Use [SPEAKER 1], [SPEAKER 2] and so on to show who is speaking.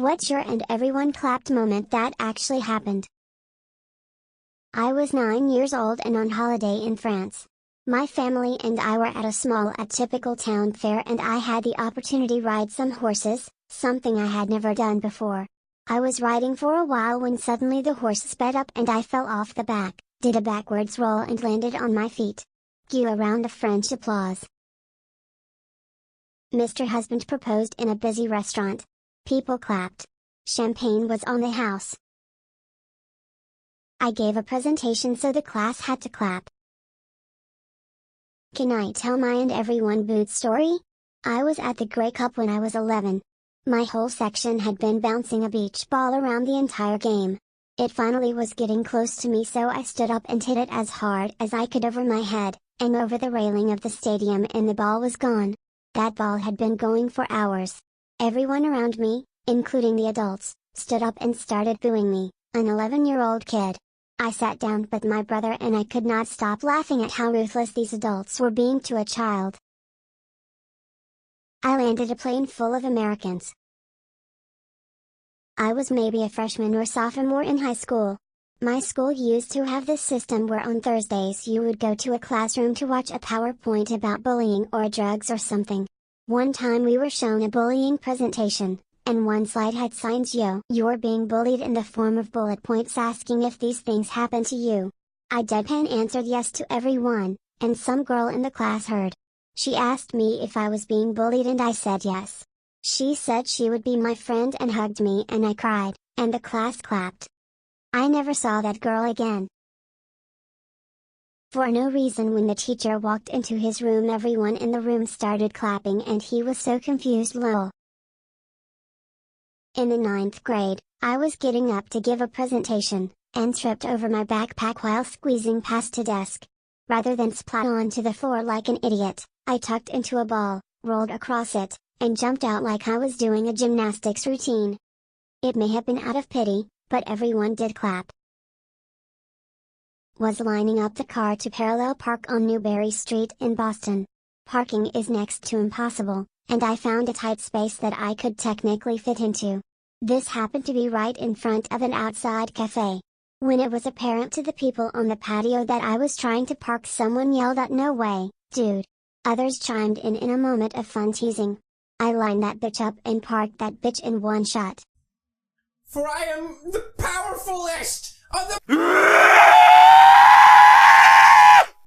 [SPEAKER 1] What's your and everyone clapped moment that actually happened? I was 9 years old and on holiday in France. My family and I were at a small atypical town fair and I had the opportunity to ride some horses, something I had never done before. I was riding for a while when suddenly the horse sped up and I fell off the back, did a backwards roll and landed on my feet. Cue a round of French applause. Mr. Husband proposed in a busy restaurant. People clapped. Champagne was on the house. I gave a presentation so the class had to clap. Can I tell my and everyone boot story? I was at the Grey Cup when I was 11. My whole section had been bouncing a beach ball around the entire game. It finally was getting close to me so I stood up and hit it as hard as I could over my head, and over the railing of the stadium and the ball was gone. That ball had been going for hours. Everyone around me, including the adults, stood up and started booing me, an 11-year-old kid. I sat down but my brother and I could not stop laughing at how ruthless these adults were being to a child. I landed a plane full of Americans. I was maybe a freshman or sophomore in high school. My school used to have this system where on Thursdays you would go to a classroom to watch a PowerPoint about bullying or drugs or something. One time we were shown a bullying presentation, and one slide had signs you're being bullied in the form of bullet points asking if these things happen to you. I deadpan answered yes to everyone, and some girl in the class heard. She asked me if I was being bullied and I said yes. She said she would be my friend and hugged me and I cried, and the class clapped. I never saw that girl again. For no reason when the teacher walked into his room everyone in the room started clapping and he was so confused lol. In the 9th grade, I was getting up to give a presentation, and tripped over my backpack while squeezing past a desk. Rather than splat onto the floor like an idiot, I tucked into a ball, rolled across it, and jumped out like I was doing a gymnastics routine. It may have been out of pity, but everyone did clap. Was lining up the car to parallel park on Newberry Street in Boston. Parking is next to impossible, and I found a tight space that I could technically fit into. This happened to be right in front of an outside cafe. When it was apparent to the people on the patio that I was trying to park, someone yelled out, "No way, dude!" Others chimed in a moment of fun teasing. I lined that bitch up and parked that bitch in one shot.
[SPEAKER 2] For I am the powerfulest of the